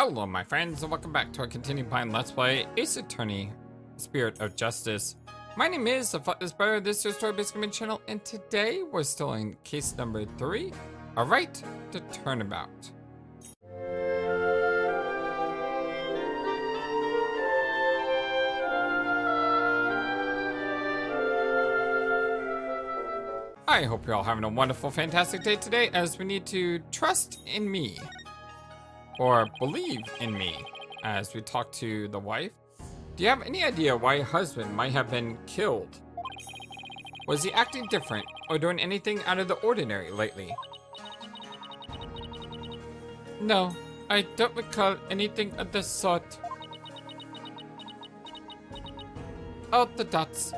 Hello my friends and welcome back to our continuing playing Let's Play Ace Attorney, Spirit of Justice. My name is FlightlessBird, this is your story-based gaming channel, and today we're still in case number 3, a right to turnabout. I hope you're all having a wonderful, fantastic day today as we need to trust in me. Or believe in me, as we talk to the wife. Do you have any idea why your husband might have been killed? Was he acting different or doing anything out of the ordinary lately? No, I don't recall anything of the sort. Oh, the dots.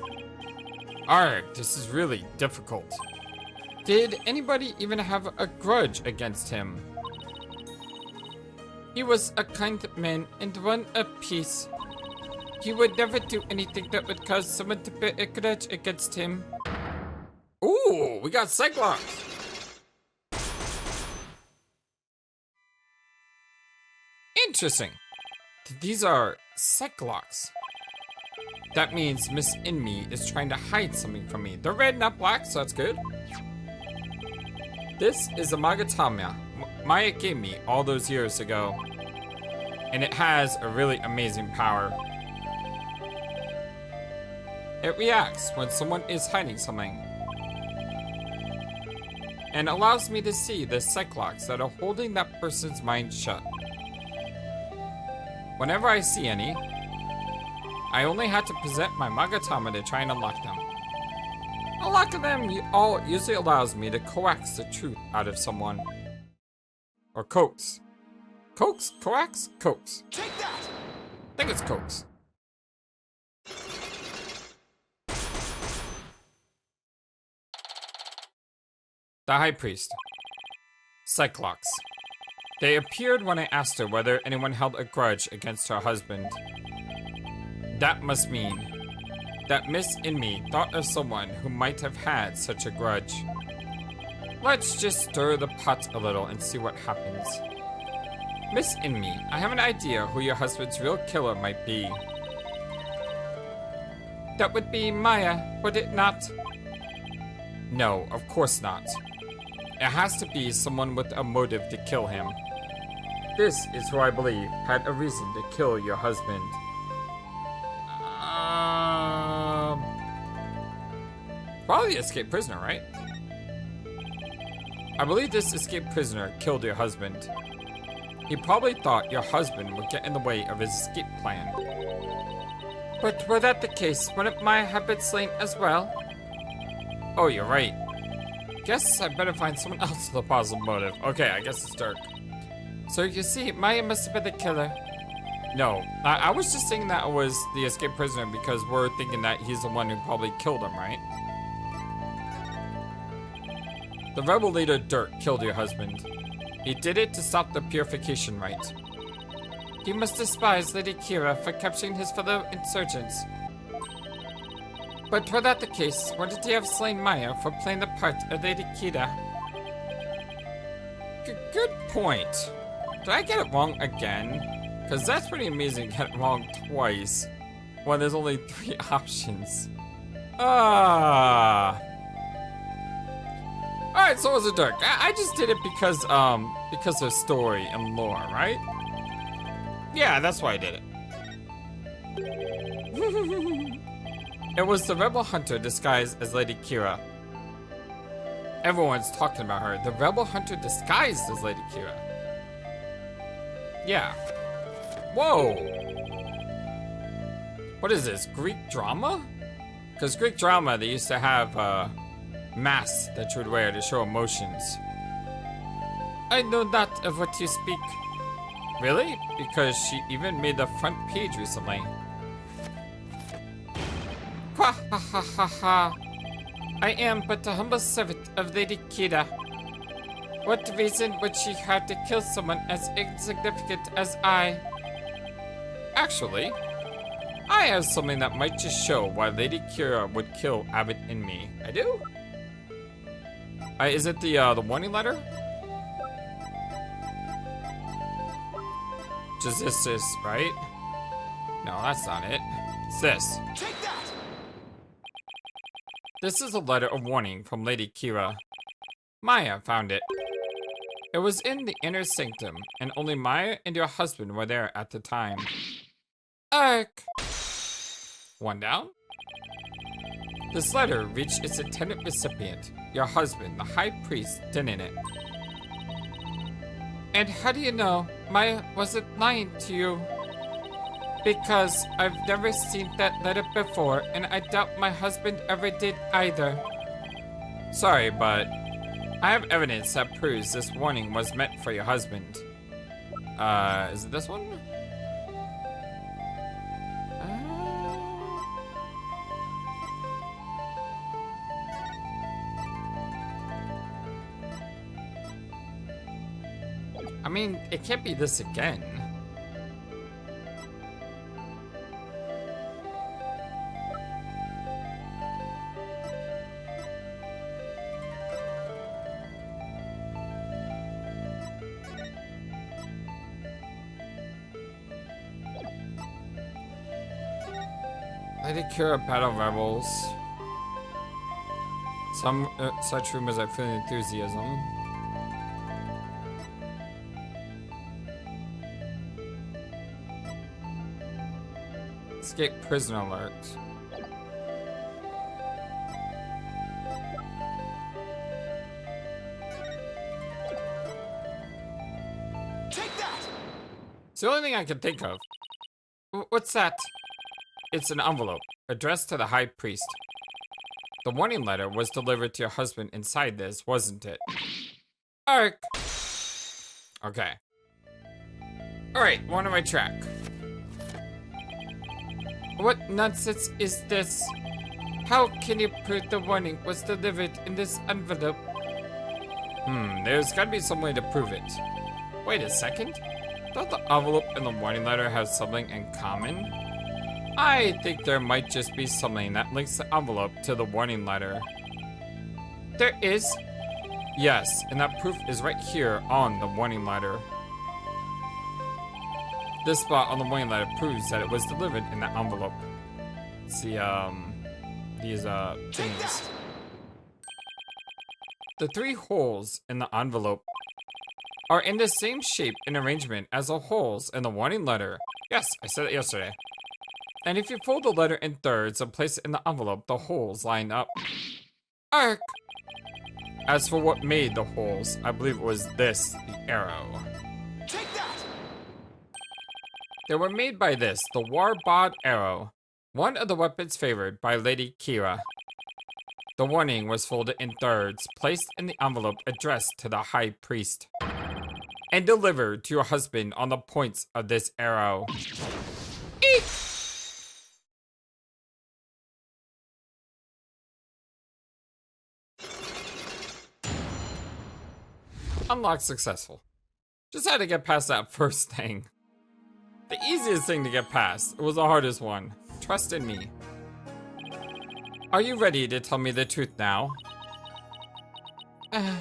Arg, this is really difficult. Did anybody even have a grudge against him? He was a kind man and one of peace. He would never do anything that would cause someone to bear a grudge against him. Ooh, we got Psyche-Locks. Interesting. These are Psyche-Locks. That means Miss In Me is trying to hide something from me. They're red, not black, so that's good. This is a Magatama Maya gave me all those years ago, and it has a really amazing power. It reacts when someone is hiding something, and allows me to see the Psyche-Locks that are holding that person's mind shut. Whenever I see any, I only have to present my Magatama to try and unlock them. Unlocking them usually allows me to coax the truth out of someone. Or coax. Coax? Coax? Coax. Take that! I think it's coax. The High Priest. Psyche-Locks. They appeared when I asked her whether anyone held a grudge against her husband. That must mean that Miss In Me thought of someone who might have had such a grudge. Let's just stir the pot a little and see what happens. Miss In Me, I have an idea who your husband's real killer might be. That would be Maya, would it not? No, of course not. It has to be someone with a motive to kill him. This is who I believe had a reason to kill your husband. Probably the escaped prisoner, right? I believe this escaped prisoner killed your husband. He probably thought your husband would get in the way of his escape plan. But were that the case, wouldn't Maya have been slain as well? Oh, you're right. Guess I better find someone else with a possible motive. Okay, I guess it's Dhurke. So you see, Maya must have been the killer. No, I was just saying that it was the escaped prisoner because we're thinking that he's the one who probably killed him, right? The rebel leader Dhurke killed your husband. He did it to stop the purification rite. He must despise Lady Kira for capturing his fellow insurgents. But were that the case, wouldn't he have slain Maya for playing the part of Lady Kira? Good point. Did I get it wrong again? Because that's pretty amazing to get it wrong twice when there's only 3 options. Alright, so was it Dhurke. I just did it because of story and lore, right? Yeah, that's why I did it. It was the rebel hunter disguised as Lady Kira. Everyone's talking about her. The rebel hunter disguised as Lady Kira. Yeah. Whoa! What is this, Greek drama? Because Greek drama, they used to have, masks that you would wear to show emotions. I know not of what you speak. Really? Because she even made the front page recently. Quah ha ha ha ha. I am but a humble servant of Lady Kira. What reason would she have to kill someone as insignificant as I? Actually, I have something that might just show why Lady Kira would kill Abbott and me. I do? Is it the warning letter? Just this, right? No, that's not it. It's this. Take that! This is a letter of warning from Lady Kira. Maya found it. It was in the inner sanctum, and only Maya and your husband were there at the time. Ark! One down? This letter reached its intended recipient, your husband, the high priest, didn't it? And how do you know Maya wasn't lying to you? Because I've never seen that letter before, and I doubt my husband ever did either. Sorry, but I have evidence that proves this warning was meant for your husband. Is it this one? I mean, it can't be this again. Lady Kira battle rebels. Some such rumors are feeling enthusiasm. Escape prisoner alert. Take that! It's the only thing I can think of. What's that? It's an envelope addressed to the high priest. The warning letter was delivered to your husband inside this, wasn't it? Ark! Okay. Alright, we're on the right track. What nonsense is this? How can you prove the warning was delivered in this envelope? There's gotta be some way to prove it. Wait a second. Don't the envelope and the warning letter have something in common? I think there might just be something that links the envelope to the warning letter. There is? Yes, and that proof is right here on the warning letter. This spot on the warning letter proves that it was delivered in that envelope. Let's see, these, things. The 3 holes in the envelope are in the same shape and arrangement as the holes in the warning letter. Yes, I said it yesterday. And if you fold the letter in thirds and place it in the envelope, the holes line up. Ark! As for what made the holes, I believe it was this, the arrow. Take that! They were made by this, the Warbod arrow, one of the weapons favored by Lady Kira. The warning was folded in thirds, placed in the envelope addressed to the high priest, and delivered to your husband on the points of this arrow. Eek! Unlock successful. Just had to get past that first thing. The easiest thing to get past. It was the hardest one. Trust in me. Are you ready to tell me the truth now? I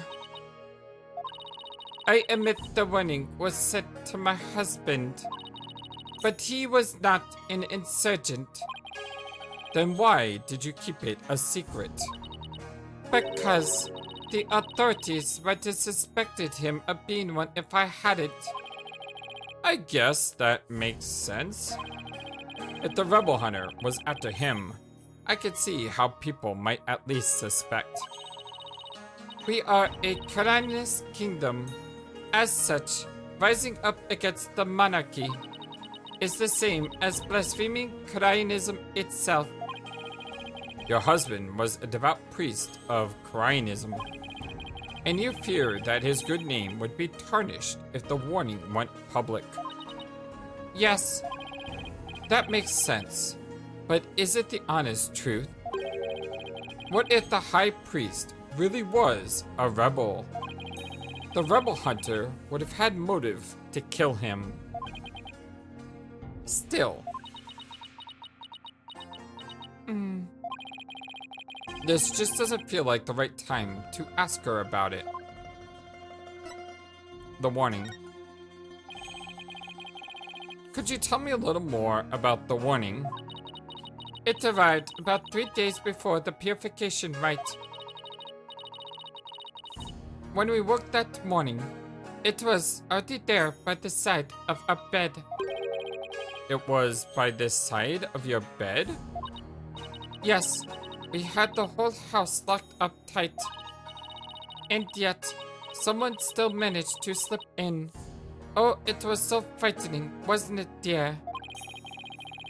admit the warning was sent to my husband, but he was not an insurgent. Then why did you keep it a secret? Because the authorities might have suspected him of being one if I hadn't. I guess that makes sense. If the rebel hunter was after him, I could see how people might at least suspect. We are a Khura'inist kingdom. As such, rising up against the monarchy is the same as blaspheming Khura'inism itself. Your husband was a devout priest of Khura'inism, and you feared that his good name would be tarnished if the warning went public. Yes, that makes sense, but is it the honest truth? What if the high priest really was a rebel? The rebel hunter would have had motive to kill him. Still. This just doesn't feel like the right time to ask her about it. The warning. Could you tell me a little more about the warning? It arrived about 3 days before the purification rite. When we woke that morning, it was already there by the side of our bed. It was by the side of your bed? Yes, we had the whole house locked up tight. And yet, someone still managed to slip in. Oh, it was so frightening, wasn't it, dear?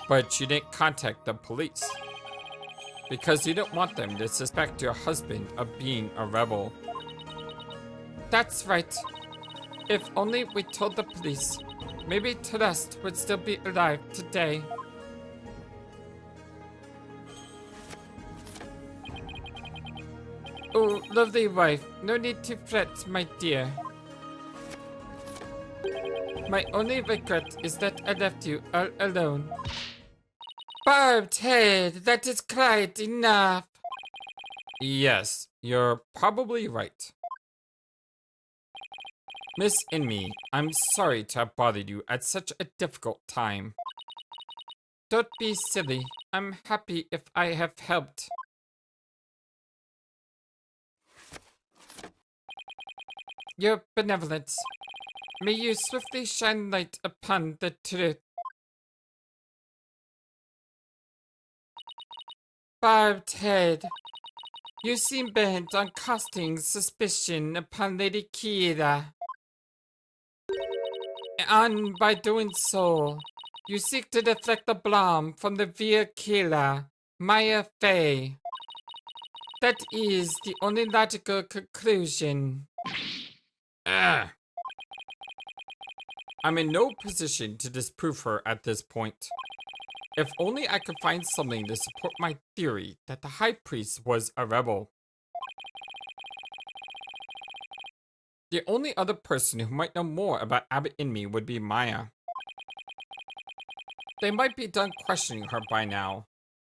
But you didn't contact the police. Because you didn't want them to suspect your husband of being a rebel. That's right. If only we told the police, maybe Celeste would still be alive today. Oh, lovely wife, no need to fret, my dear. My only regret is that I left you all alone. Barbed head, that is quite enough. Yes, you're probably right. Miss Inmi, I'm sorry to have bothered you at such a difficult time. Don't be silly. I'm happy if I have helped. Your benevolence. May you swiftly shine light upon the truth. Barbed head. You seem bent on casting suspicion upon Lady Kira. And by doing so, you seek to deflect the blame from the real killer, Maya Fey. That is the only logical conclusion. I'm in no position to disprove her at this point. If only I could find something to support my theory that the High Priest was a rebel. The only other person who might know more about Abbot Inmi would be Maya. They might be done questioning her by now.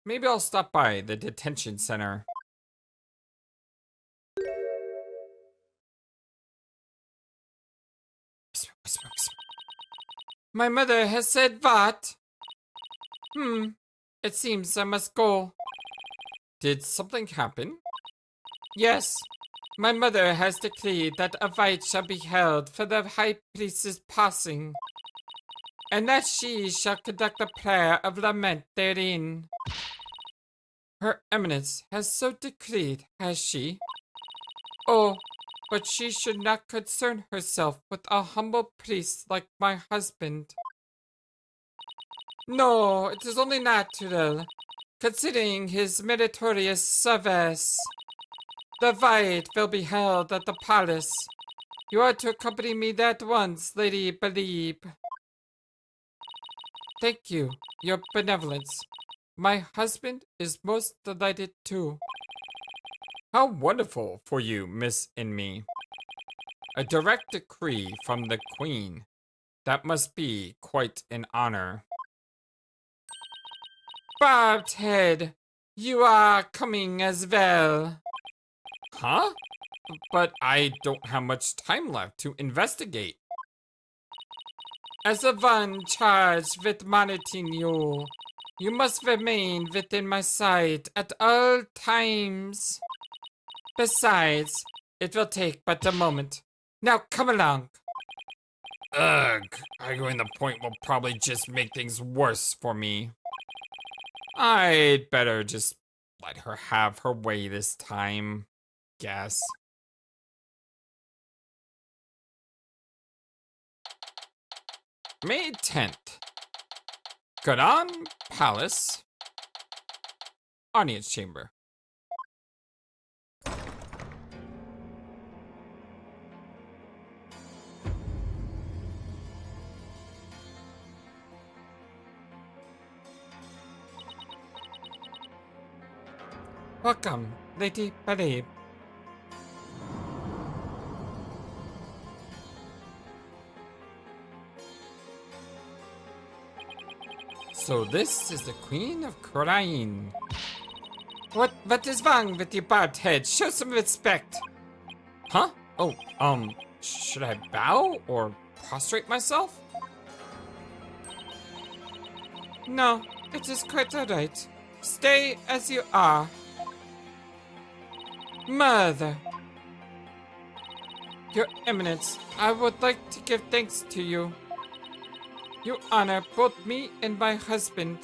Maybe I'll stop by the detention center. My mother has said what? It seems I must go. Did something happen? Yes. My mother has decreed that a rite shall be held for the High Priest's passing, and that she shall conduct a prayer of lament therein. Her Eminence has so decreed, has she? Oh, but she should not concern herself with a humble priest like my husband. No, it is only natural, considering his meritorious service. The rite will be held at the palace. You are to accompany me at once, Lady Believe. Thank you, your benevolence. My husband is most delighted too. How wonderful for you, Miss Inmi. A direct decree from the Queen. That must be quite an honor. Barbed head, you are coming as well. Huh? But I don't have much time left to investigate. As the one charged with monitoring you, you must remain within my sight at all times. Besides, it will take but a moment. Now come along. Ugh, arguing the point will probably just make things worse for me. I'd better just let her have her way this time. Guess. May 10th. Khura'in Palace. Audience Chamber. Welcome, Lady Believe. So this is the Queen of Khura'in. What is wrong with you, barbed head? Show some respect. Huh? Oh, should I bow or prostrate myself? No, it is quite alright. Stay as you are. Mother. Your Eminence, I would like to give thanks to you. You honor both me and my husband.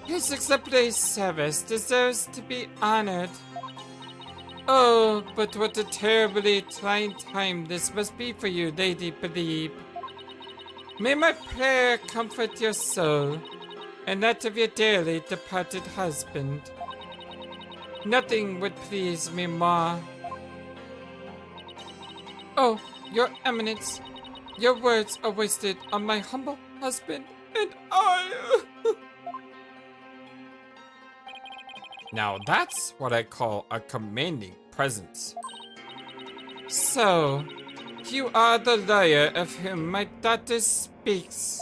His exemplary service deserves to be honored. Oh, but what a terribly trying time this must be for you, Lady Believe. May my prayer comfort your soul, and that of your dearly departed husband. Nothing would please me more. Oh, Your Eminence, your words are wasted on my humble husband and I. Now that's what I call a commanding presence. So, you are the lawyer of whom my daughter speaks.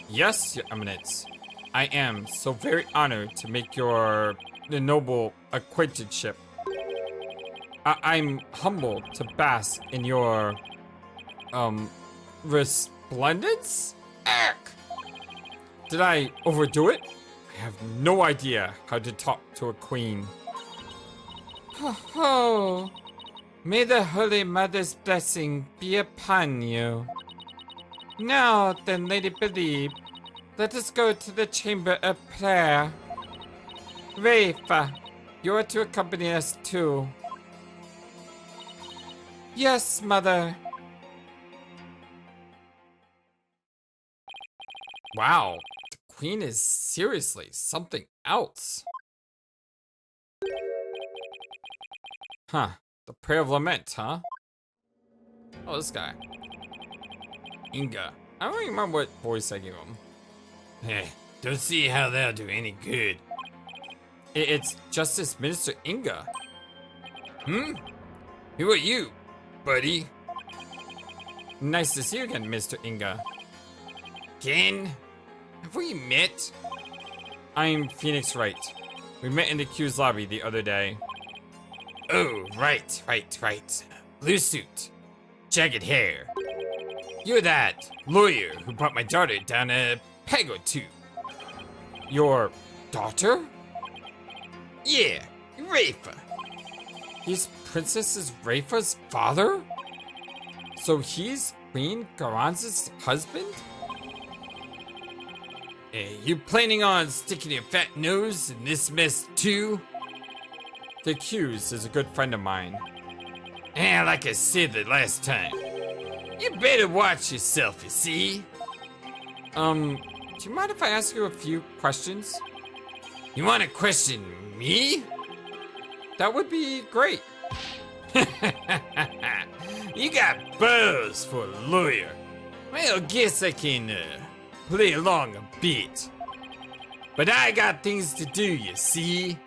Yes, Your Eminence. I am so very honored to make your noble acquaintanceship. I'm humbled to bask in your, resplendence? Ack! Did I overdo it? I have no idea how to talk to a queen. Ho ho! May the Holy Mother's blessing be upon you. Now then, Lady Believe, let us go to the chamber of prayer. Rafa, you are to accompany us too. Yes, Mother. Wow, the Queen is seriously something else. Huh, the Prayer of Lament, huh? Oh, this guy. Inga. I don't even remember what voice I gave him. Hey, don't see how that'll do any good. It's Justice Minister Inga. Hmm? Who are you, buddy? Nice to see you again, Mr. Inga. Ken? Have we met? I'm Phoenix Wright. We met in the Q's lobby the other day. Oh, right. Blue suit. Jagged hair. You're that lawyer who brought my daughter down a peg or two. Your daughter? Yeah, Rafa. He's Princess Rafa's father? So he's Queen Garanz's husband? Hey, you planning on sticking your fat nose in this mess too? The Q's is a good friend of mine. And like I said the last time, you better watch yourself, you see? Do you mind if I ask you a few questions? You wanna question me? That would be great. You got balls for a lawyer. Well, guess I can play along a bit. But I got things to do, you see?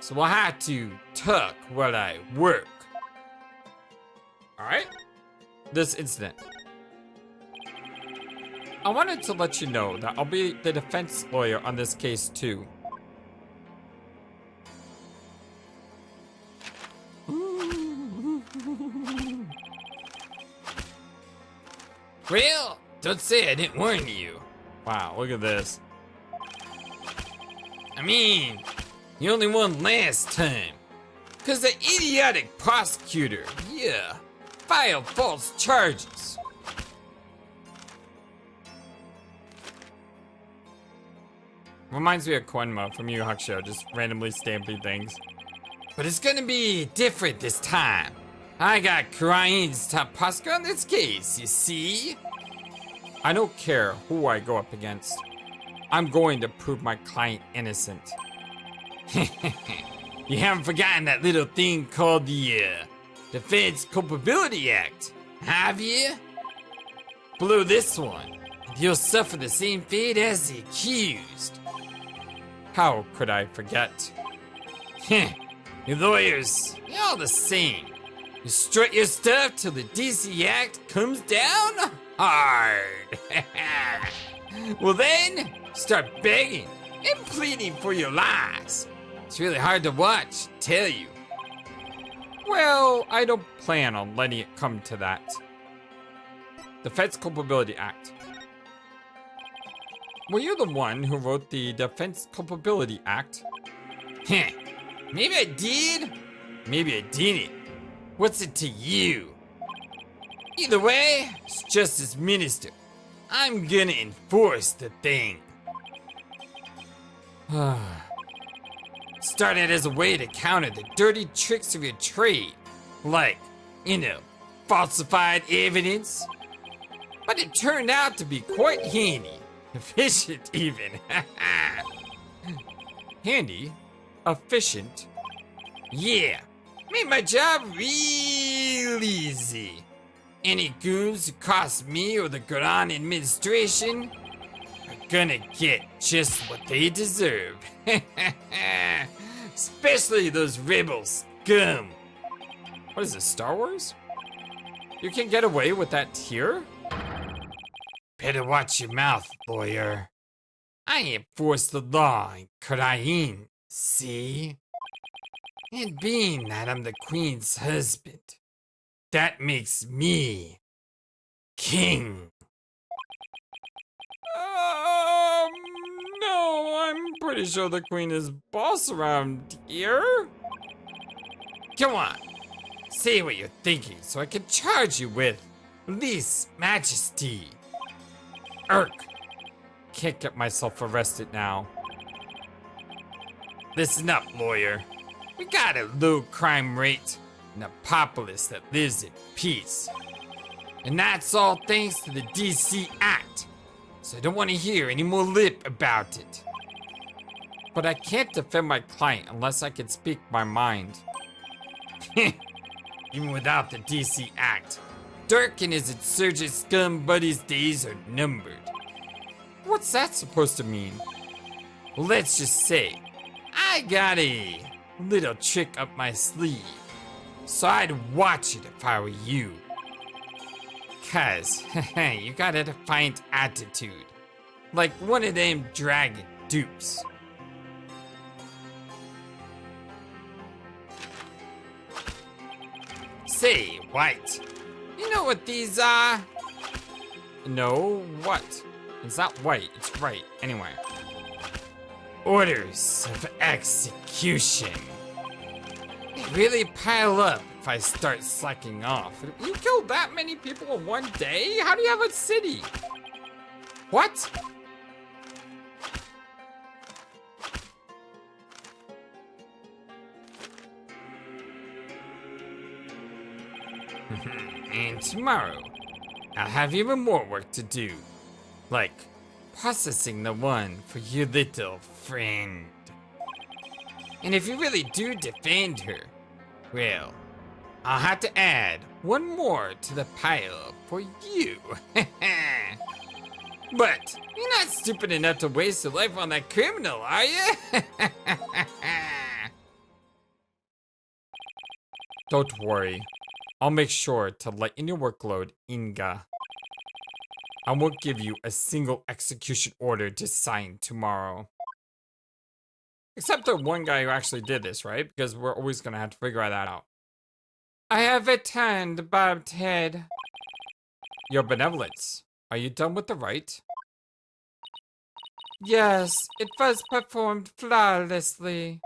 So I'll have to talk while I work. Alright. This incident. I wanted to let you know that I'll be the defense lawyer on this case too. Well, don't say I didn't warn you. Wow, look at this. I mean, you only won last time. Cause the idiotic prosecutor, yeah, filed false charges. Reminds me of Quenma from Yu Yu Hakusho, just randomly stamping things. But it's gonna be different this time. I got Khura'in's top prosecutor on this case, you see? I don't care who I go up against. I'm going to prove my client innocent. You haven't forgotten that little thing called the Defense Culpability Act, have you? Blow this one, and you'll suffer the same fate as the accused. How could I forget? You lawyers, you're all the same. You strut your stuff till the DC Act comes down hard. Well then, start begging and pleading for your lives. It's really hard to watch, tell you. Well, I don't plan on letting it come to that. Defense Culpability Act. were you the one who wrote the Defense Culpability Act? Heh. Maybe I did. Maybe I didn't. What's it to you? Either way, as Justice Minister, I'm gonna enforce the thing. Started as a way to counter the dirty tricks of your trade, like, falsified evidence. But it turned out to be quite handy, efficient even. Handy? Efficient? Yeah, made my job real easy. Any goons who cost me or the Khura'in administration are gonna get just what they deserve. Especially those rebel scum. What is this, Star Wars? You can get away with that here? Better watch your mouth, lawyer. I enforce the law in Khura'in, see? And being that I'm the queen's husband, that makes me king. No, I'm pretty sure the queen is boss around here. Come on, say what you're thinking so I can charge you with lease majesty. Can't get myself arrested now. Listen up, lawyer. We got a low crime rate and a populace that lives in peace. And that's all thanks to the DC Act. So I don't want to hear any more lip about it. But I can't defend my client unless I can speak my mind. Even without the DC Act, Dhurke and his insurgent scum buddies' days are numbered. What's that supposed to mean? Well, let's just say, I got a little trick up my sleeve. So I'd watch it if I were you. Cause, you got a defiant attitude. Like one of them dragon dupes. Say, White, you know what these are? No, what? It's not white, it's right. Anyway. Orders of execution. They really pile up if I start slacking off. You killed that many people in one day? How do you have a city? What? And tomorrow, I'll have even more work to do. Like processing the one for your little friend. And if you really do defend her, well, I'll have to add one more to the pile for you. But you're not stupid enough to waste your life on that criminal, are you? Don't worry. I'll make sure to lighten your workload, Inga. I won't give you a single execution order to sign tomorrow. Except the one guy who actually did this, right? Because we're always gonna have to figure that out. I have returned, barbed head. Your benevolence. Are you done with the rite? Yes, it was performed flawlessly.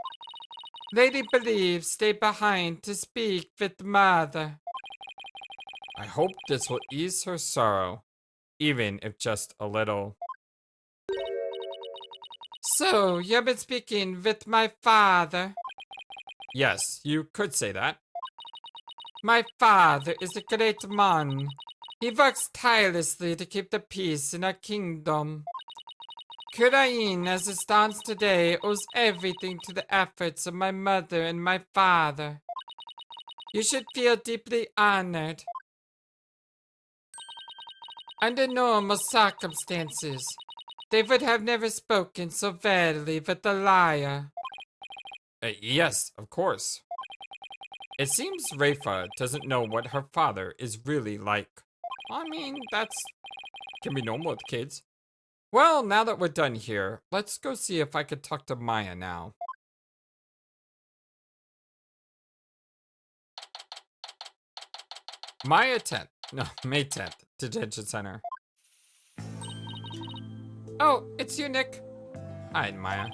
Lady Believe stayed behind to speak with mother. I hope this will ease her sorrow, even if just a little. So, you've been speaking with my father? Yes, you could say that. My father is a great man. He works tirelessly to keep the peace in our kingdom. Khura'in, as it stands today, owes everything to the efforts of my mother and my father. You should feel deeply honored. Under normal circumstances, they would have never spoken so badly with a liar. Yes, of course. It seems Rafa doesn't know what her father is really like. I mean, can be normal with kids. Well, now that we're done here, let's go see if I could talk to Maya now. May 10th, Detention Center. Oh, it's you, Nick. Hi, Maya.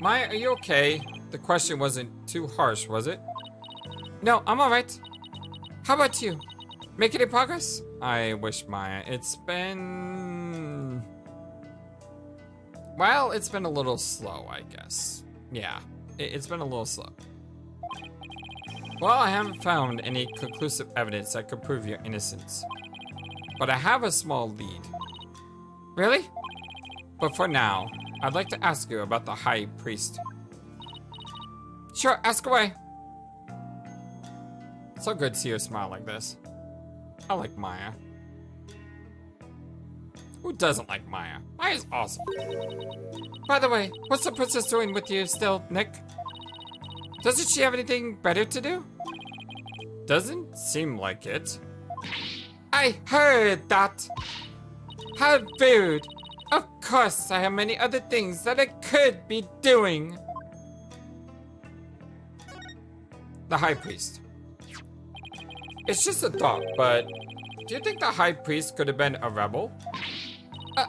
Maya, are you okay? The question wasn't too harsh, was it? No, I'm alright. How about you? Making any progress? I wish, Maya. It's been... Well, it's been a little slow, I guess. Yeah, it's been a little slow. Well, I haven't found any conclusive evidence that could prove your innocence. But I have a small lead. Really? But for now, I'd like to ask you about the High Priest. Sure, ask away. So good to see you smile like this. I like Maya. Who doesn't like Maya? Maya's awesome. By the way, what's the princess doing with you still, Nick? Doesn't she have anything better to do? Doesn't seem like it. I heard that. How rude. Of course, I have many other things that I could be doing. The High Priest. It's just a thought, but do you think the High Priest could have been a rebel?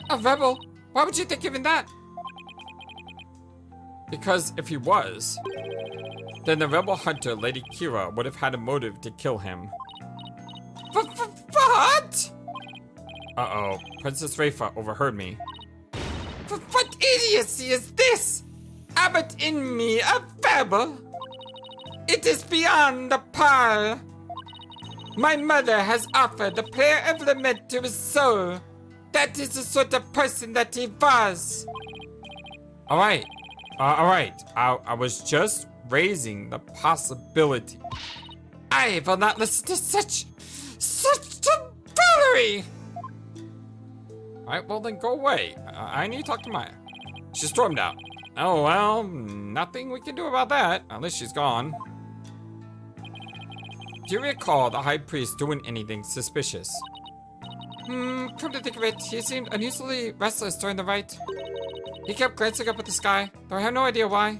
A rebel? Why would you think even that? Because if he was, then the rebel hunter, Lady Kira, would have had a motive to kill him. What? Uh-oh, Princess Rayfa overheard me. What idiocy is this? Abbot in me a rebel? It is beyond the pale. My mother has offered the prayer of lament to his soul. That is the sort of person that he was. Alright. I was just raising the possibility. I will not listen to such tomfoolery. Alright, well then go away. I need to talk to Maya. She stormed out. Oh well, nothing we can do about that, unless she's gone. Do you recall the High Priest doing anything suspicious? Come to think of it, he seemed unusually restless during the rite. He kept glancing up at the sky, though I have no idea why.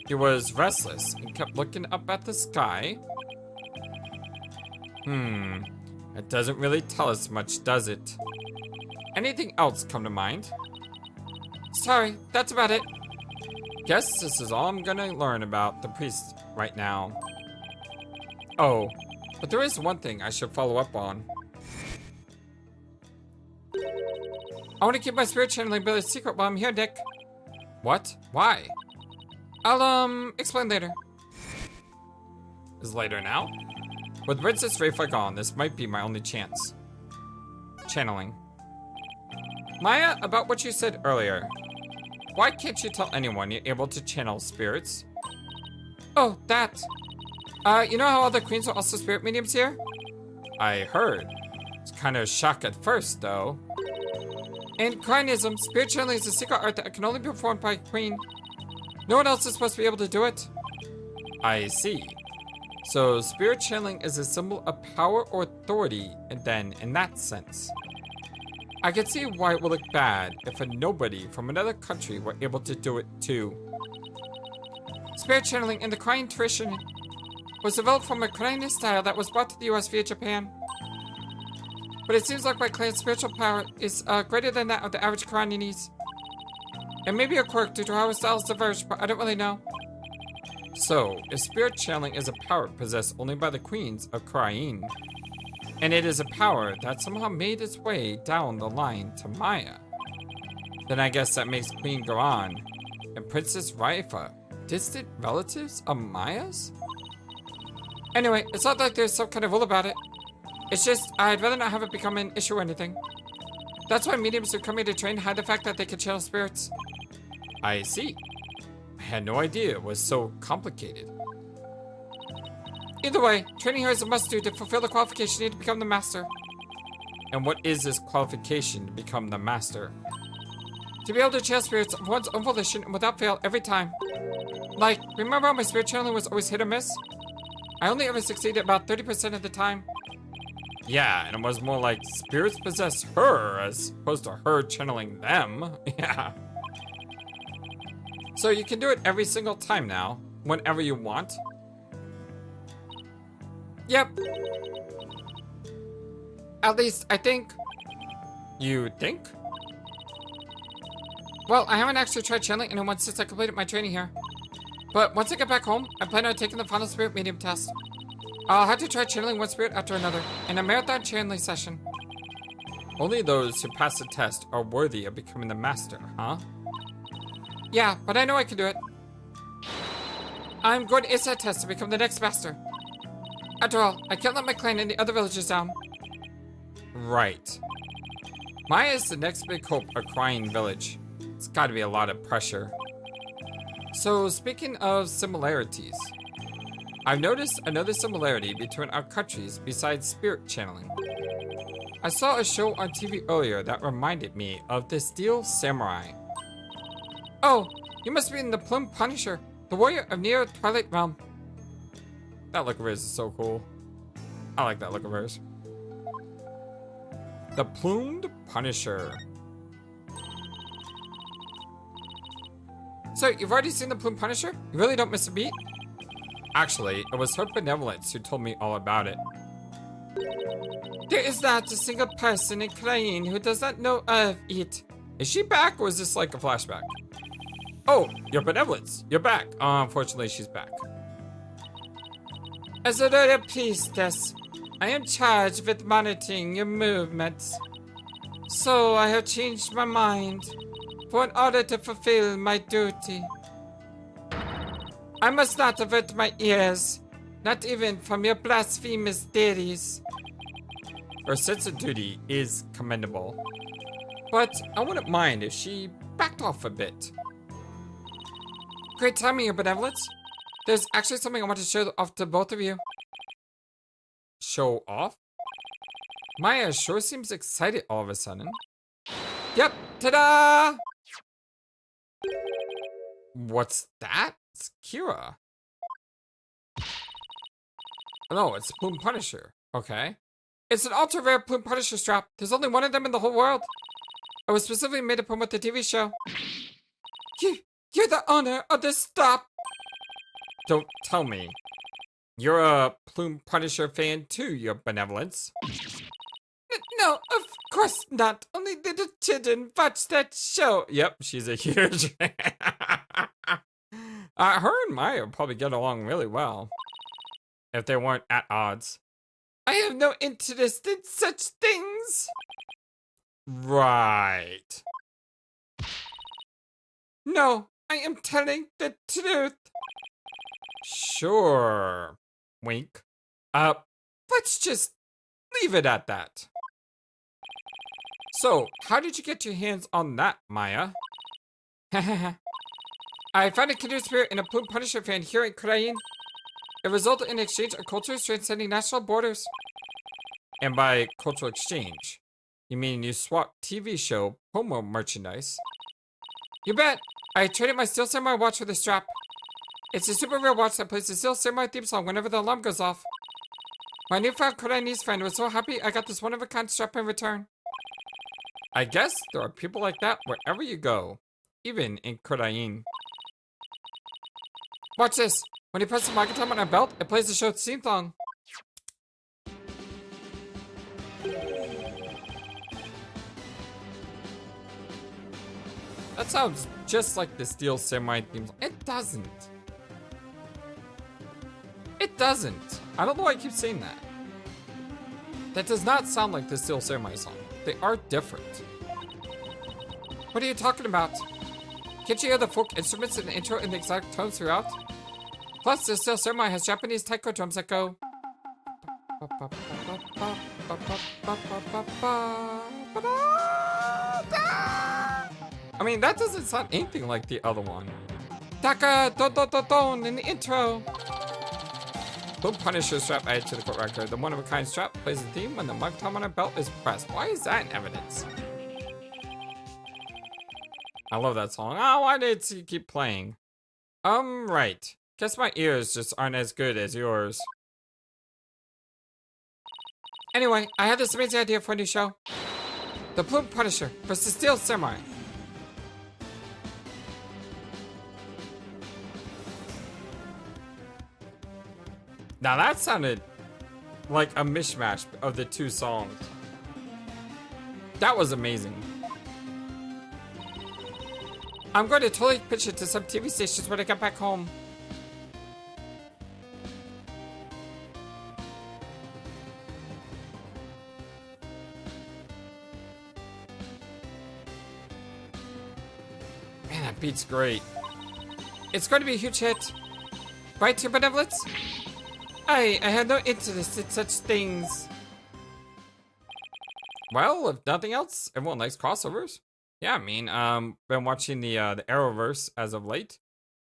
He was restless and kept looking up at the sky. That doesn't really tell us much, does it? Anything else come to mind? Sorry, that's about it. Guess this is all I'm gonna learn about the priest right now. Oh, but there is one thing I should follow up on. I want to keep my spirit channeling ability secret while I'm here, Nick. What? Why? I'll, explain later. Is later now? With Princess Rayfa gone, this might be my only chance. Channeling. Maya, about what you said earlier. Why can't you tell anyone you're able to channel spirits? Oh, that. You know how all the queens are also spirit mediums here? I heard. It's kind of a shock at first, though. In Khura'ism, spirit channeling is a secret art that can only be performed by a queen. No one else is supposed to be able to do it. I see. So, spirit channeling is a symbol of power or authority, and then, in that sense. I can see why it would look bad if a nobody from another country were able to do it too. Spirit channeling in the Khura'in tradition was developed from a Khura'in style that was brought to the US via Japan. But it seems like my clan's spiritual power is greater than that of the average Khura'inese. It may be a quirk due to how our styles diverge, but I don't really know. So, if spirit channeling is a power possessed only by the queens of Khura'in, and it is a power that somehow made its way down the line to Maya, then I guess that makes Queen Khura'in and Princess Rayfa distant relatives of Maya's? Anyway, it's not like there's some kind of rule about it. It's just, I'd rather not have it become an issue or anything. That's why mediums who come here to train hide the fact that they can channel spirits. I see. I had no idea it was so complicated. Either way, training here is a must-do to fulfill the qualification needed to become the master. And what is this qualification to become the master? To be able to channel spirits of one's own volition and without fail every time. Like, remember how my spirit channeling was always hit or miss? I only ever succeeded about 30% of the time. Yeah, and it was more like spirits possess her as opposed to her channeling them. Yeah. So you can do it every single time now, whenever you want. Yep. At least, I think. You think? Well, I haven't actually tried channeling anyone since I completed my training here. But once I get back home, I plan on taking the final spirit medium test. I'll have to try channeling one spirit after another in a marathon channeling session. Only those who pass the test are worthy of becoming the master, huh? Yeah, but I know I can do it. I'm going to ace that test to become the next master. After all, I can't let my clan and the other villages down. Right. Maya is the next big hope of Khura'in village. It's gotta be a lot of pressure. So, speaking of similarities, I've noticed another similarity between our countries besides spirit channeling. I saw a show on TV earlier that reminded me of the Steel Samurai. Oh, you must be in the Plume Punisher, the warrior of Near Twilight Realm. That look of hers is so cool. I like that look of hers. The Plumed Punisher. So, you've already seen the Plume Punisher? You really don't miss a beat? Actually, it was her benevolence who told me all about it. There is not a single person in Khura'in who does not know of it. Is she back or is this like a flashback? Oh, your benevolence. You're back. Unfortunately, she's back. As a royal priestess, I am charged with monitoring your movements. So I have changed my mind in order to fulfill my duty. I must not avert my ears, not even from your blasphemous deities. Her sense of duty is commendable, but I wouldn't mind if she backed off a bit. Great timing, your benevolence. There's actually something I want to show off to both of you. Show off? Maya sure seems excited all of a sudden. Yep, ta-da! What's that? It's Kira. No, it's Plume Punisher. Okay. It's an ultra-rare Plume Punisher strap. There's only one of them in the whole world. I was specifically made to promote the TV show. You're the owner of this strap. Don't tell me. You're a Plume Punisher fan too, your benevolence. No, of course not. Only little children watch that show. Yep, she's a huge fan. Her and Maya would probably get along really well. If they weren't at odds. I have no interest in such things. Right. No, I am telling the truth. Sure. Wink. Let's just leave it at that. So, how did you get your hands on that, Maya? I found a kindred spirit in a Plume Punisher fan here in Khura'in. It resulted in an exchange of cultures transcending national borders. And by cultural exchange, you mean you swapped TV show promo merchandise? You bet! I traded my Steel Samurai watch for the strap. It's a super rare watch that plays the Steel Samurai theme song whenever the alarm goes off. My newfound Khura'inese friend was so happy I got this one-of-a-kind strap in return. I guess there are people like that wherever you go, even in Khura'in. Watch this. When you press the market time on our belt, it plays the show's theme song. That sounds just like the Steel Samurai theme song. It doesn't. It doesn't. I don't know why I keep saying that. That does not sound like the Steel Samurai song. They are different. What are you talking about? Can't you hear the folk instruments in the intro and the exact tones throughout? Plus, the Steel Samurai has Japanese taiko drums that go. I mean, that doesn't sound anything like the other one. Taka don don don don in the intro. Plume Punisher strap added to the court record. The one-of-a-kind strap plays the theme when the mug tom on a belt is pressed. Why is that in evidence? I love that song. Oh, why did it keep playing? Right. Guess my ears just aren't as good as yours. Anyway, I had this amazing idea for a new show. The Plume Punisher versus Steel Samurai. Now that sounded like a mishmash of the two songs. That was amazing. I'm going to totally pitch it to some TV stations when I get back home. Man, that beat's great. It's going to be a huge hit. Right, your benevolence? I had no interest in such things. Well, if nothing else, everyone likes crossovers. Yeah, I mean, been watching the Arrowverse as of late,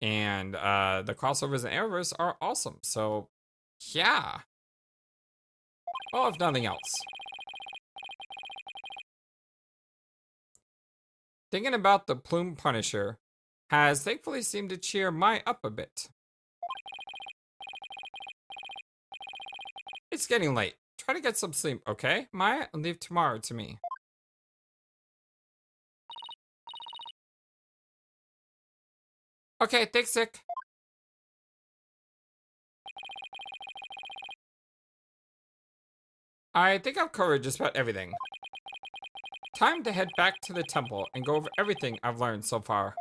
and the crossovers in Arrowverse are awesome. So, yeah. Well, if nothing else. Thinking about the Plume Punisher has thankfully seemed to cheer Maya up a bit. It's getting late. Try to get some sleep, okay? Maya, and leave tomorrow to me. Okay, thanks, Sick. I think I've covered just about everything. Time to head back to the temple and go over everything I've learned so far.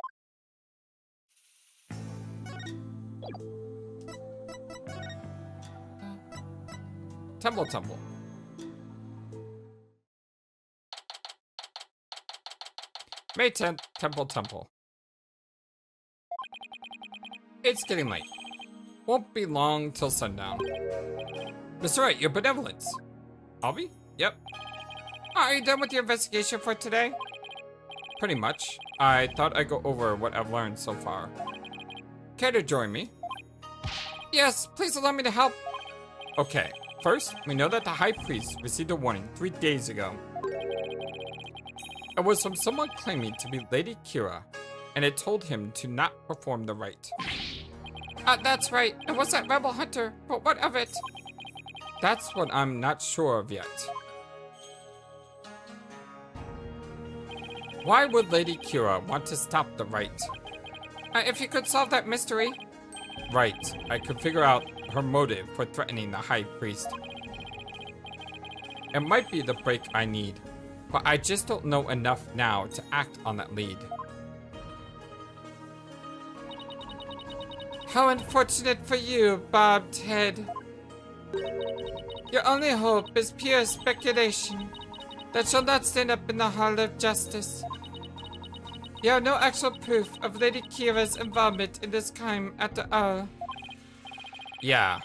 Temple. May 10th, Temple. It's getting late. Won't be long till sundown. Mr. Wright, your benevolence. Ahlbi? Yep. Are you done with your investigation for today? Pretty much. I thought I'd go over what I've learned so far. Care to join me? Yes, please allow me to help. Okay, first, we know that the High Priest received a warning 3 days ago. It was from someone claiming to be Lady Kira, and it told him to not perform the rite. That's right. It was that rebel hunter, but what of it? That's what I'm not sure of yet. Why would Lady Kira want to stop the rite? If you could solve that mystery. Right, I could figure out her motive for threatening the High Priest. It might be the break I need, but I just don't know enough now to act on that lead. How unfortunate for you, bobbed head. Your only hope is pure speculation that shall not stand up in the Hall of Justice. You have no actual proof of Lady Kira's involvement in this crime at all. Yeah,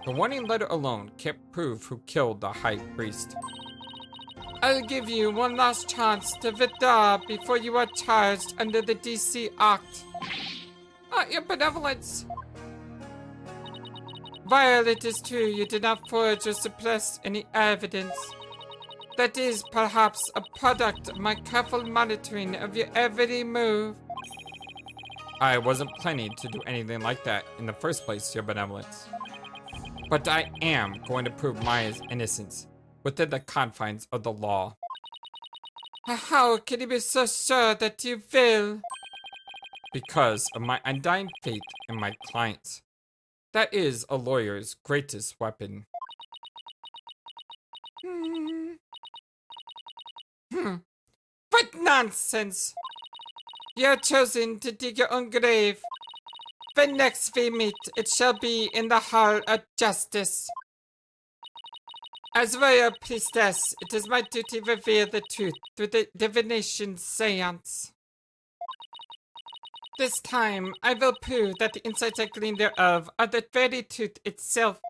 the warning letter alone can't prove who killed the High Priest. I'll give you one last chance to withdraw before you are charged under the DC Act. Your benevolence. While it is true you did not forge or suppress any evidence, that is perhaps a product of my careful monitoring of your every move. I wasn't planning to do anything like that in the first place, your benevolence. But I am going to prove Maya's innocence within the confines of the law. How can you be so sure that you will? Because of my undying faith in my clients. That is a lawyer's greatest weapon. What nonsense! You have chosen to dig your own grave. When next we meet, it shall be in the Hall of Justice. As royal priestess, it is my duty to reveal the truth through the Divination Séance. This time, I will prove that the insights I gleaned thereof are the very truth itself.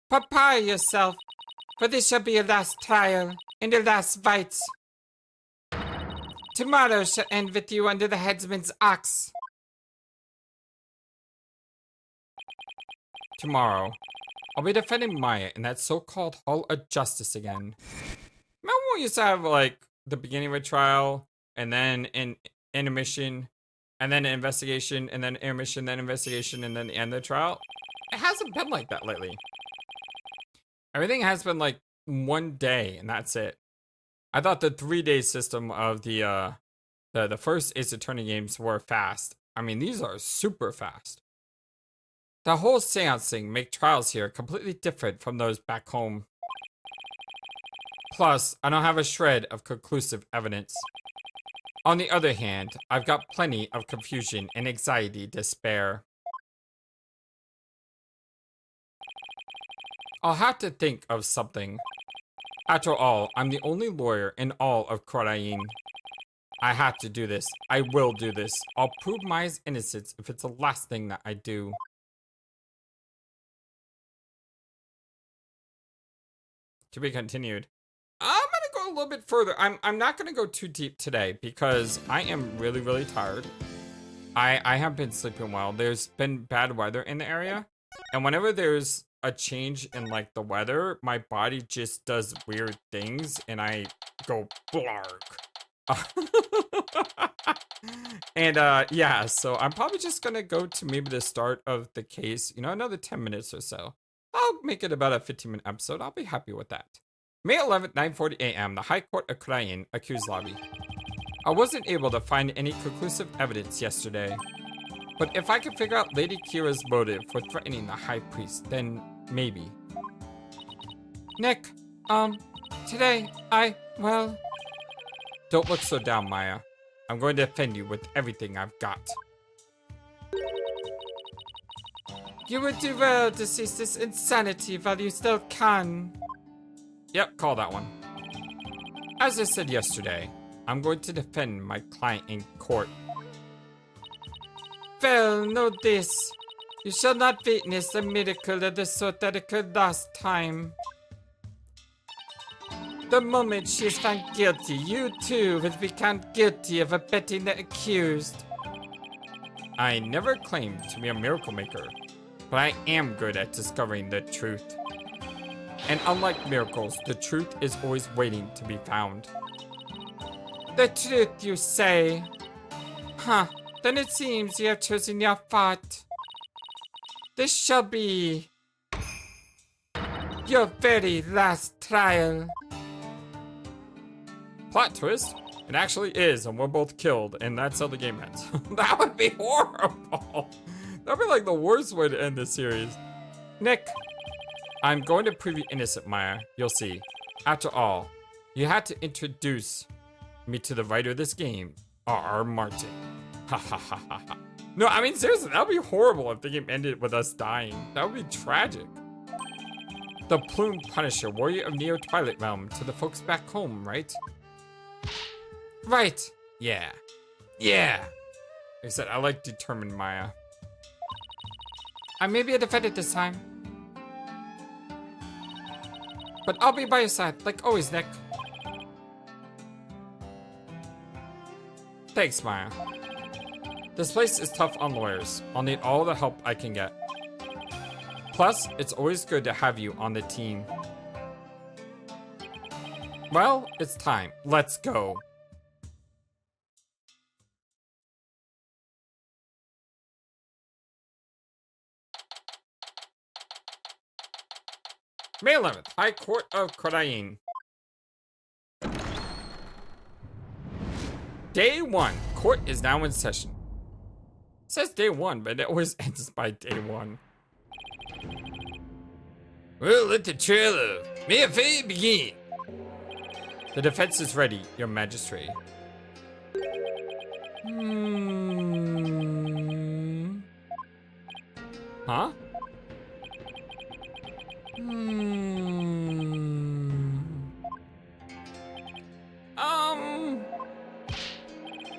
Prepare yourself, for this shall be your last trial and your last rites. Tomorrow shall end with you under the headsman's axe. Tomorrow, I'll be defending Maya in that so-called Hall of Justice again. Remember when we used to have, like, the beginning of a trial, and then an intermission, and then an investigation, and then intermission, then investigation, and then the end of the trial? It hasn't been like that lately. Everything has been, like, 1 day, and that's it. I thought the 3-day system of the first Ace Attorney games were fast. I mean, these are super fast. The whole seance thing make trials here completely different from those back home. Plus, I don't have a shred of conclusive evidence. On the other hand, I've got plenty of confusion and anxiety to spare. I'll have to think of something. After all, I'm the only lawyer in all of Khura'in. I have to do this. I will do this. I'll prove Maya's innocence if it's the last thing that I do. To be continued. I'm gonna go a little bit further. I'm not gonna go too deep today because I am really, really tired. I have been sleeping well. There's been bad weather in the area. And whenever there's a change in like the weather, my body just does weird things and I go blarg. And yeah, so I'm probably just gonna go to maybe the start of the case, you know, another 10 minutes or so. I'll make it about a 15-minute episode. I'll be happy with that. May 11th, 9:40 a.m., the High Court of Khura'in, accused lobby. I wasn't able to find any conclusive evidence yesterday, but if I could figure out Lady Kira's motive for threatening the High Priest, then maybe. Nick, today, well... Don't look so down, Maya. I'm going to defend you with everything I've got. You would do well to cease this insanity while you still can. Yep, call that one. As I said yesterday, I'm going to defend my client in court. Well, know this. You shall not witness a miracle of the sort that occurred last time. The moment she is found guilty, you too will be found guilty of abetting the accused. I never claimed to be a miracle maker, but I am good at discovering the truth. And unlike miracles, the truth is always waiting to be found. The truth, you say? Huh, then it seems you have chosen your fate. This shall be your very last trial. Plot twist, it actually is, and we're both killed, and that's how the game ends. That would be horrible. That would be like the worst way to end this series. Nick, I'm going to prove you innocent, Maya. You'll see. After all, you had to introduce me to the writer of this game, R.R. Martin. Ha ha ha ha ha. No, I mean, seriously, that would be horrible if the game ended with us dying. That would be tragic. The Plume Punisher, warrior of Neo Twilight Realm, to the folks back home, right? Right. Yeah. Yeah. Like I said, I like determined Maya. I may be a defendant this time, but I'll be by your side, like always, Nick. Thanks, Maya. This place is tough on lawyers. I'll need all the help I can get. Plus, it's always good to have you on the team. Well, it's time. Let's go. May 11th, High Court of Khura'in. Day 1. Court is now in session. It says day 1, but it always ends by day 1. Well, let the trial of Maya Fey begin. The defense is ready, your magistrate. Huh?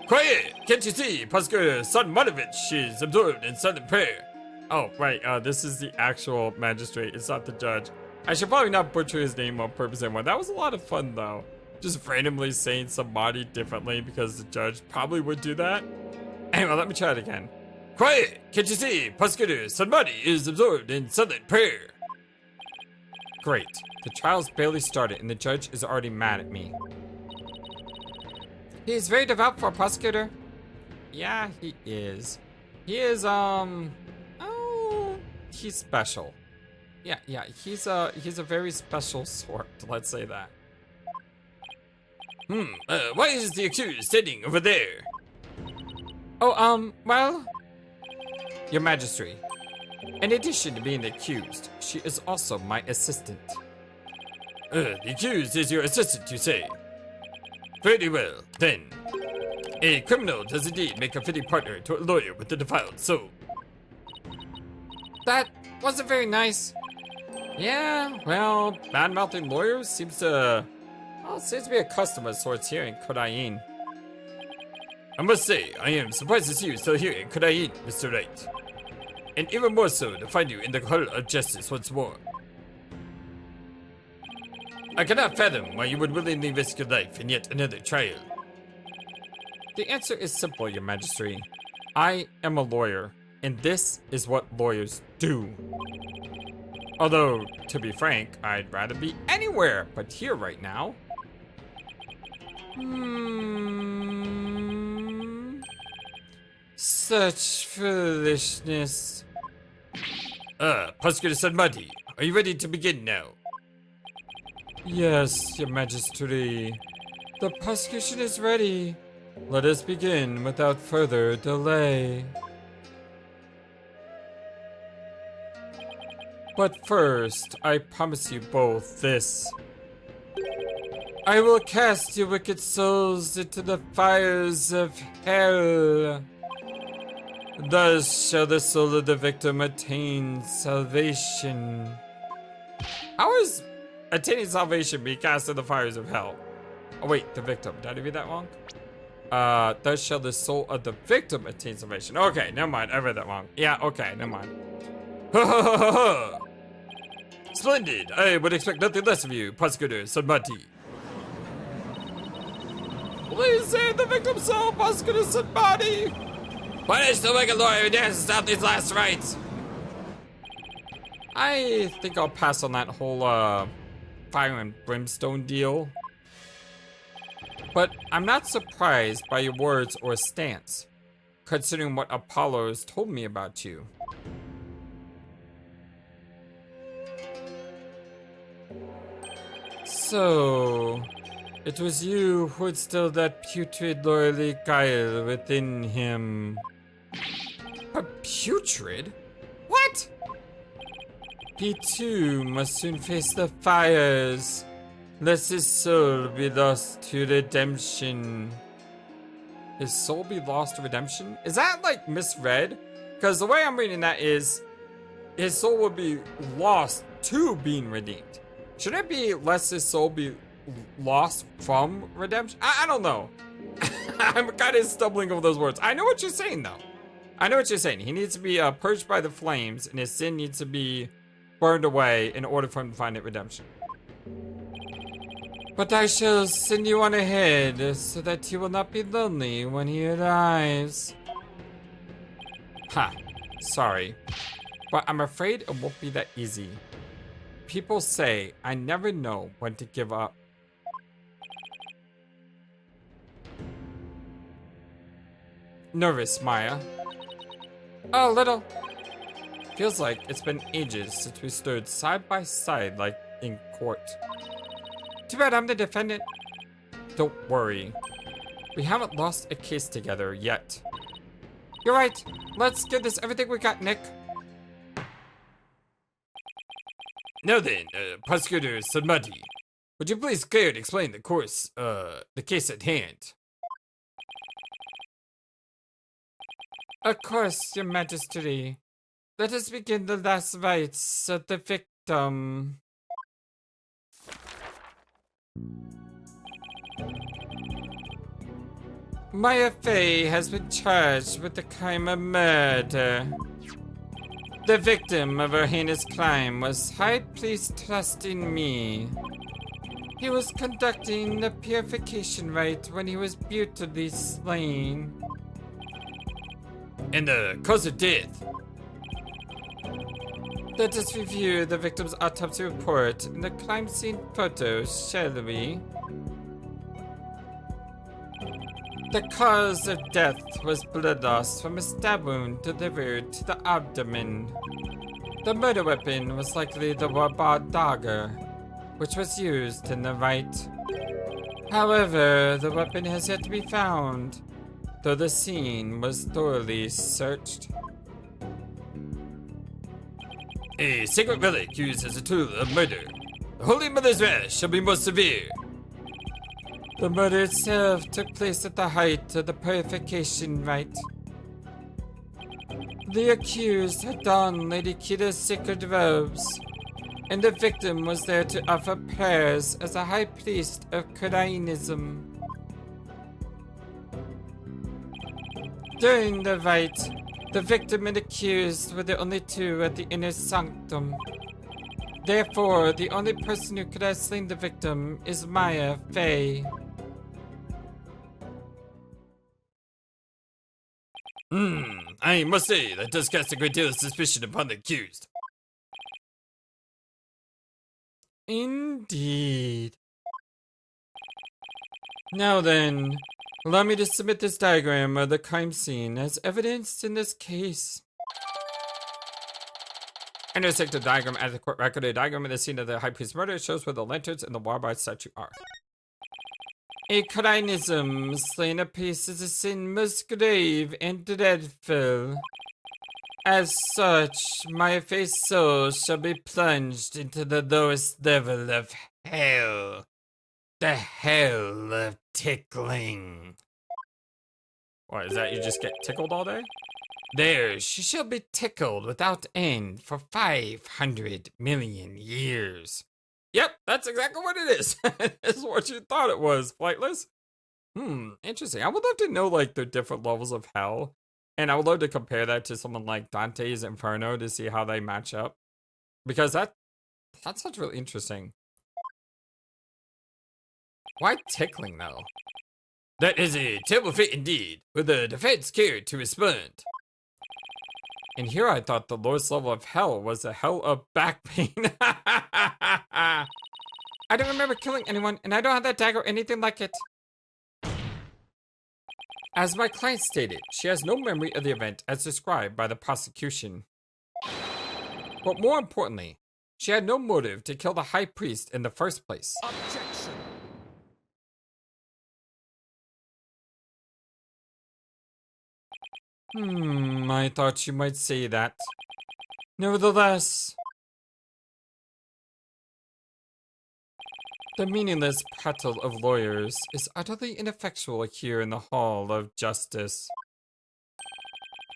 Quiet! Can't you see? Khura'in Sahdmadhi is absorbed in silent prayer. Oh, right, this is the actual magistrate, it's not the judge. I should probably not butcher his name on purpose anymore. That was a lot of fun, though. Just randomly saying Sahdmadhi differently because the judge probably would do that. Anyway, let me try it again. Quiet! Can't you see? Khura'in Sahdmadhi is absorbed in silent prayer. Great. The trial's barely started and the judge is already mad at me. He is very devout for a prosecutor. Yeah, he is. He is, he's special. Yeah, he's a very special sort, let's say that. Why is the accused standing over there? Oh, well, your majesty. In addition to being the accused, she is also my assistant. The accused is your assistant, you say? Very well, then. A criminal does indeed make a fitting partner to a lawyer with a defiled soul. That wasn't very nice. Yeah, well, bad-mouthing lawyers seems to be a custom of sorts here in Khura'in. I must say, I am surprised to see you still here in Khura'in, Mr. Wright. And even more so to find you in the Hall of Justice once more. I cannot fathom why you would willingly risk your life in yet another trial. The answer is simple, Your Majesty. I am a lawyer, and this is what lawyers do. Although, to be frank, I'd rather be anywhere but here right now. Such foolishness. Dhurke Sahdmadhi, are you ready to begin now? Yes, Your Majesty. The prosecution is ready. Let us begin without further delay. But first, I promise you both this. I will cast your wicked souls into the fires of hell. Thus shall the soul of the victim attain salvation. How is attaining salvation be cast in the fires of hell? Oh wait, the victim. Did I read that wrong? Thus shall the soul of the victim attain salvation. Okay, never mind. I read that wrong. Yeah, okay, never mind. Ha ha ha ha ha! Splendid! I would expect nothing less of you, Prosecutor Sahdmadhi. Please save the victim's soul, Prosecutor Sahdmadhi! Punish the wicked lawyer who dares to stop these last rites! I think I'll pass on that whole, fire and brimstone deal. But I'm not surprised by your words or stance, considering what Apollo's told me about you. So, it was you who instilled that putrid loyalty guile within him. Putrid? What? He too must soon face the fires, lest his soul be lost to redemption. His soul be lost to redemption? Is that like misread? Because the way I'm reading that is, his soul will be lost to being redeemed. Should it be lest his soul be lost from redemption? I don't know. I'm kind of stumbling over those words. I know what you're saying though. I know what you're saying. He needs to be purged by the flames, and his sin needs to be burned away in order for him to find it redemption. But I shall send you on ahead so that you will not be lonely when he arrives. Ha, sorry. But I'm afraid it won't be that easy. People say I never know when to give up. Nervous, Maya? A little. Feels like it's been ages since we stood side by side like in court. Too bad I'm the defendant. Don't worry. We haven't lost a case together yet. You're right. Let's give this everything we got, Nick. Now then, Prosecutor Sahdmadhi, would you please clear and explain the case at hand? Of course, Your Majesty. Let us begin the last rites of the victim. Maya Fey has been charged with the crime of murder. The victim of her heinous crime was High Priest trusting me. He was conducting the purification rite when he was brutally slain. And the cause of death? Let us review the victim's autopsy report and the crime scene photos, shall we? The cause of death was blood loss from a stab wound delivered to the abdomen. The murder weapon was likely the Wabad dagger, which was used in the rite. However, the weapon has yet to be found, though the scene was thoroughly searched. A sacred relic used as a tool of murder. The Holy Mother's wrath shall be most severe. The murder itself took place at the height of the purification rite. The accused had donned Lady Kita's sacred robes, and the victim was there to offer prayers as a high priest of Khura'inism. During the rite, the victim and accused were the only two at the inner sanctum. Therefore, the only person who could have slain the victim is Maya Fey. I must say, that does cast a great deal of suspicion upon the accused. Indeed. Now then, allow me to submit this diagram of the crime scene as evidenced in this case. Intersect the diagram as the court record. A diagram of the scene of the high priest's murder shows where the lanterns and the Warbard statue are. A Khura'inism slain a priest is a sin most grave and dreadful. As such, my face soul shall be plunged into the lowest level of hell. The hell of tickling. What, is that you just get tickled all day? There she shall be tickled without end for 500 million years. Yep, that's exactly what it is. That's what you thought it was, Flightless. Interesting. I would love to know, like, the different levels of hell. And I would love to compare that to someone like Dante's Inferno to see how they match up. Because that sounds really interesting. Why tickling, though? That is a terrible fate indeed, with the defense care to respond. And here I thought the lowest level of hell was the hell of back pain. I don't remember killing anyone, and I don't have that dagger or anything like it. As my client stated, she has no memory of the event as described by the prosecution. But more importantly, she had no motive to kill the high priest in the first place. Objection. I thought you might say that. Nevertheless, the meaningless prattle of lawyers is utterly ineffectual here in the Hall of Justice.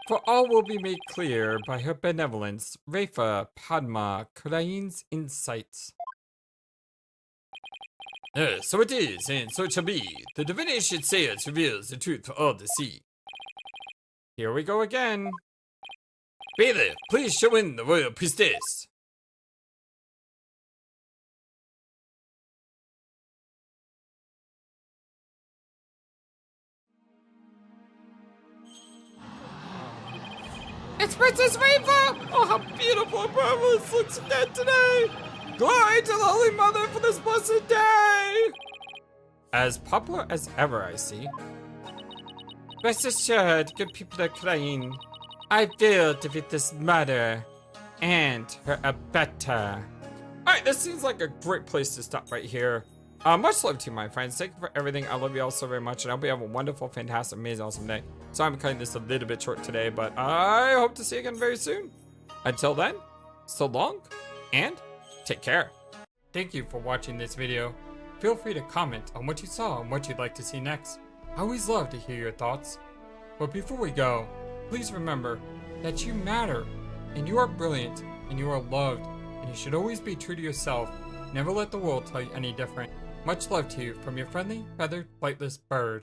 For all will be made clear by her benevolence, Rafa Padma Khura'in's insights. So it is, and so it shall be. The Divination Séance reveals the truth for all to see. Here we go again. Bailiff, please show in the royal priestess. It's Princess Rafa! Oh, how beautiful and marvelous looks dead today! Glory to the Holy Mother for this blessed day! As popular as ever, I see. Rest assured, good people of Khura'in, I will defeat this murderer and her abettor. Alright, this seems like a great place to stop right here. Much love to you, my friends. Thank you for everything. I love you all so very much, and I hope you have a wonderful, fantastic, amazing, awesome day. So I'm cutting this a little bit short today, but I hope to see you again very soon. Until then, so long, and take care. Thank you for watching this video. Feel free to comment on what you saw and what you'd like to see next. I always love to hear your thoughts. But before we go, please remember that you matter, and you are brilliant, and you are loved, and you should always be true to yourself. Never let the world tell you any different. Much love to you from your friendly, feathered, flightless bird.